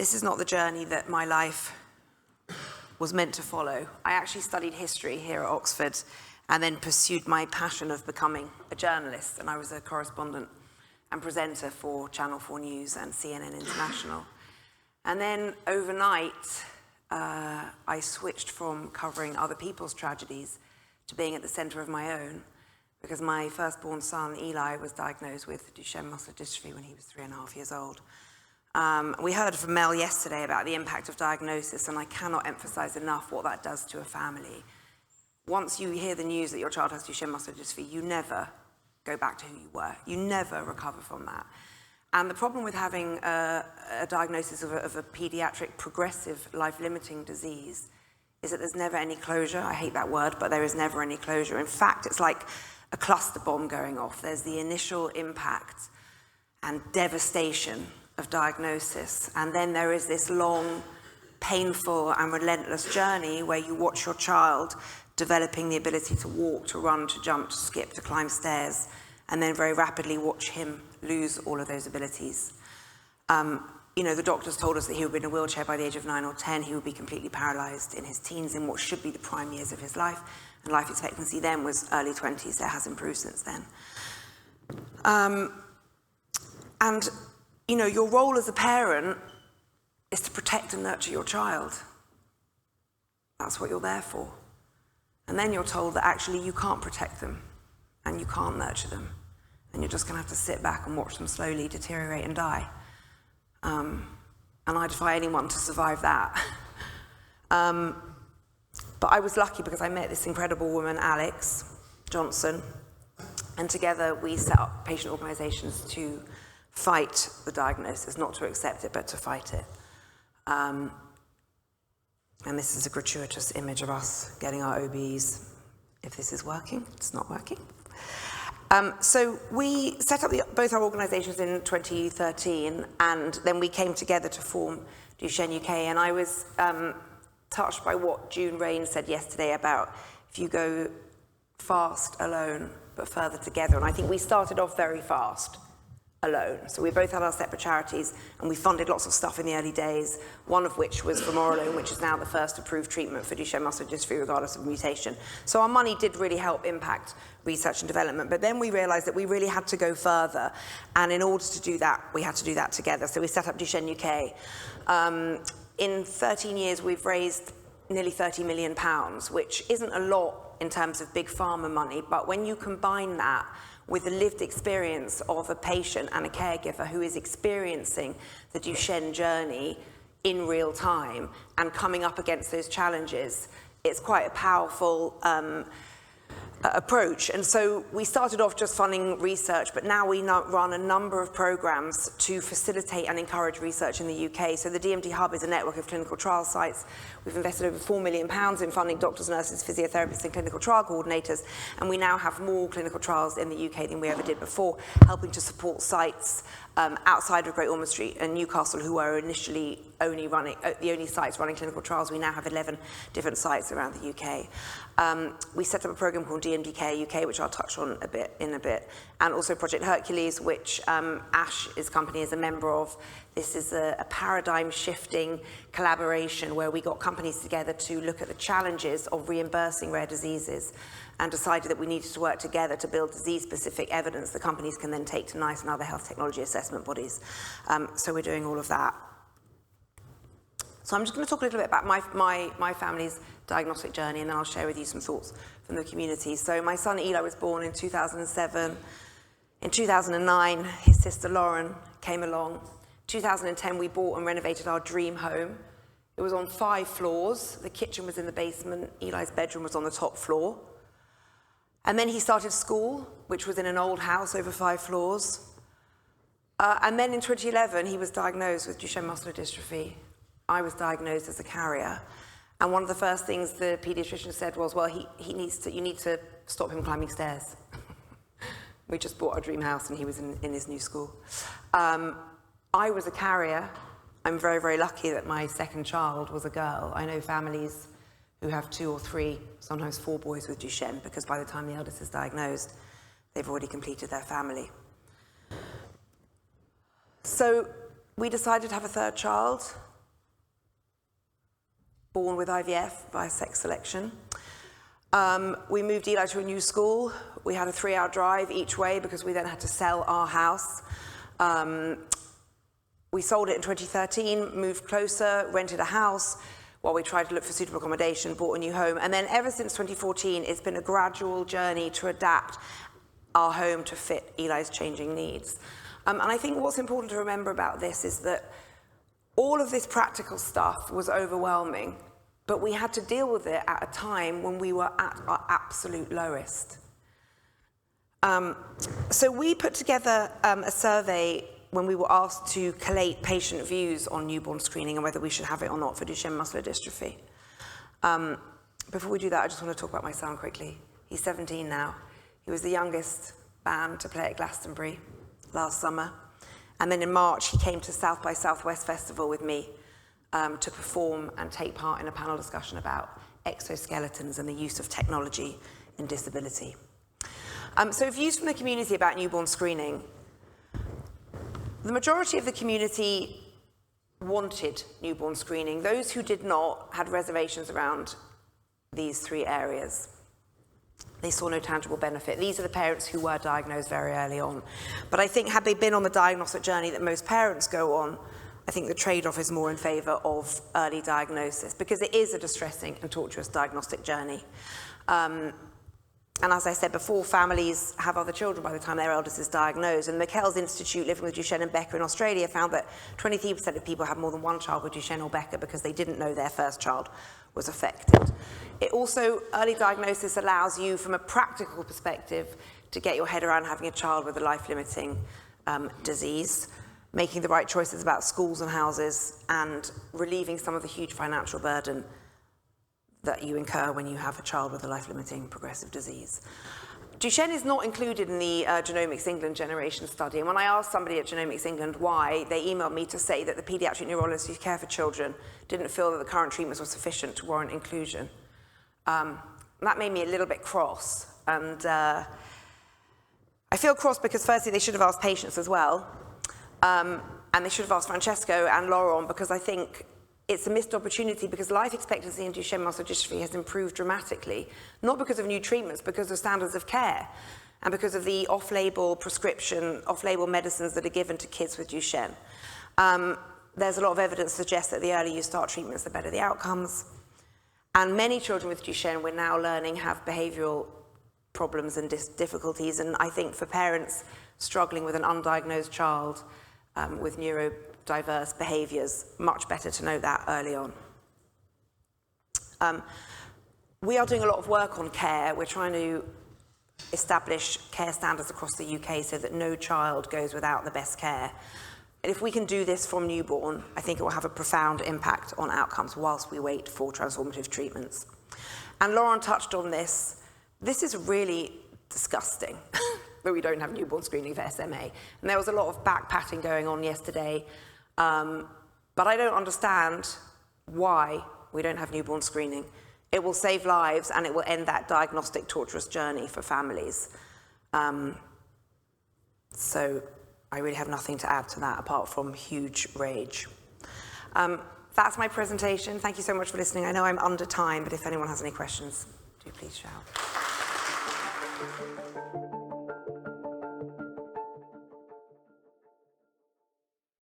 this is not the journey that my life was meant to follow. I actually studied history here at Oxford and then pursued my passion of becoming a journalist, and I was a correspondent and presenter for Channel 4 News and CNN International. And then overnight, I switched from covering other people's tragedies to being at the center of my own, because my firstborn son, Eli, was diagnosed with Duchenne muscular dystrophy when he was 3.5 years old. We heard from Mel yesterday about the impact of diagnosis, and I cannot emphasize enough what that does to a family. Once you hear the news that your child has Duchenne muscular dystrophy, you never go back to who you were. You never recover from that. And the problem with having a diagnosis of a pediatric progressive life-limiting disease is that there's never any closure. I hate that word, but there is never any closure. In fact, it's like a cluster bomb going off. There's the initial impact and devastation of diagnosis, and then there is this long, painful and relentless journey where you watch your child developing the ability to walk, to run, to jump, to skip, to climb stairs, and then very rapidly watch him lose all of those abilities. You know, the doctors told us that he would be in a wheelchair by the age of 9 or 10. He would be completely paralyzed in his teens, in what should be the prime years of his life. And life expectancy then was early 20s. That has improved since then. And, you know, your role as a parent is to protect and nurture your child. That's what you're there for. And then you're told that actually you can't protect them and you can't nurture them. And you're just going to have to sit back and watch them slowly deteriorate and die. And I defy anyone to survive that. But I was lucky because I met this incredible woman, Alex Johnson, and together we set up patient organisations to fight the diagnosis, not to accept it, but to fight it. And this is a gratuitous image of us getting our OBs. If this is working, it's not working. So we set up both our organisations in 2013, and then we came together to form Duchenne UK. And I was touched by what June Rain said yesterday about if you go fast alone, but further together. And I think we started off very fast alone. So we both had our separate charities, and we funded lots of stuff in the early days, one of which was vamorolone, which is now the first approved treatment for Duchenne muscular dystrophy regardless of mutation. So our money did really help impact research and development. But then we realized that we really had to go further, and in order to do that, we had to do that together. So we set up Duchenne UK. In 13 years, we've raised nearly £30 million, which isn't a lot in terms of big pharma money, but when you combine that with the lived experience of a patient and a caregiver who is experiencing the Duchenne journey in real time and coming up against those challenges, it's quite a powerful approach. And so we started off just funding research, but now we run a number of programs to facilitate and encourage research in the UK. So the DMD Hub is a network of clinical trial sites. We've invested over £4 million in funding doctors, nurses, physiotherapists, and clinical trial coordinators. And we now have more clinical trials in the UK than we ever did before, helping to support sites outside of Great Ormond Street and Newcastle, who were initially only running, the only sites running clinical trials. We now have 11 different sites around the UK. We set up a program called DMD Care UK, which I'll touch on in a bit, and also Project Hercules, which Ash's company is a member of. This is a paradigm-shifting collaboration where we got companies together to look at the challenges of reimbursing rare diseases, and decided that we needed to work together to build disease-specific evidence that companies can then take to NICE and other health technology assessment bodies. So we're doing all of that. So I'm just going to talk a little bit about my family's diagnostic journey, and then I'll share with you some thoughts from the community. So my son Eli was born in 2007. In 2009, his sister Lauren came along. 2010, we bought and renovated our dream home. It was on 5 floors. The kitchen was in the basement. Eli's bedroom was on the top floor. And then he started school, which was in an old house over 5 floors. And then in 2011, he was diagnosed with Duchenne muscular dystrophy. I was diagnosed as a carrier. And one of the first things the pediatrician said was, well, you need to stop him climbing stairs. We just bought our dream house and he was in his new school. I was a carrier. I'm very, very lucky that my second child was a girl. I know families who have 2 or 3, sometimes 4 boys with Duchenne, because by the time the eldest is diagnosed, they've already completed their family. So we decided to have a third child. born with IVF via sex selection. We moved Eli to a new school. We had a 3-hour drive each way because we then had to sell our house. We sold it in 2013, moved closer, rented a house while we tried to look for suitable accommodation, bought a new home. And then ever since 2014, it's been a gradual journey to adapt our home to fit Eli's changing needs. And I think what's important to remember about this is that all of this practical stuff was overwhelming, but we had to deal with it at a time when we were at our absolute lowest. So we put together a survey when we were asked to collate patient views on newborn screening and whether we should have it or not for Duchenne muscular dystrophy. Before we do that, I just want to talk about my son quickly. He's 17 now. He was the youngest band to play at Glastonbury last summer. And then in March, he came to South by Southwest Festival with me to perform and take part in a panel discussion about exoskeletons and the use of technology in disability. So views from the community about newborn screening. The majority of the community wanted newborn screening. Those who did not had reservations around these 3 areas. They saw no tangible benefit. These are the parents who were diagnosed very early on. But I think had they been on the diagnostic journey that most parents go on, I think the trade-off is more in favour of early diagnosis because it is a distressing and tortuous diagnostic journey. And as I said before, families have other children by the time their eldest is diagnosed. And Mikkel's Institute, living with Duchenne and Becker in Australia, found that 23% of people have more than one child with Duchenne or Becker because they didn't know their first child was affected. It also, early diagnosis allows you, from a practical perspective, to get your head around having a child with a life-limiting disease, making the right choices about schools and houses, and relieving some of the huge financial burden that you incur when you have a child with a life-limiting progressive disease. Duchenne is not included in the Genomics England generation study, and when I asked somebody at Genomics England why, they emailed me to say that the paediatric neurologists who care for children didn't feel that the current treatments were sufficient to warrant inclusion. That made me a little bit cross, and I feel cross because firstly they should have asked patients as well, and they should have asked Francesco and Laurent, because I think it's a missed opportunity because life expectancy in Duchenne muscular dystrophy has improved dramatically, not because of new treatments, because of standards of care and because of the off-label prescription, off-label medicines that are given to kids with Duchenne. There's a lot of evidence to suggest that the earlier you start treatments, the better the outcomes. And many children with Duchenne, we're now learning, have behavioural problems and difficulties. And I think for parents struggling with an undiagnosed child with neurodiverse behaviours, much better to know that early on. We are doing a lot of work on care. We're trying to establish care standards across the UK so that no child goes without the best care. And if we can do this from newborn, I think it will have a profound impact on outcomes whilst we wait for transformative treatments. And Lauren touched on this. This is really disgusting that we don't have newborn screening for SMA. And there was a lot of back-patting going on yesterday. But I don't understand why we don't have newborn screening. It will save lives and it will end that diagnostic torturous journey for families. So I really have nothing to add to that apart from huge rage. That's my presentation. Thank you so much for listening. I know I'm under time, but if anyone has any questions, do please shout.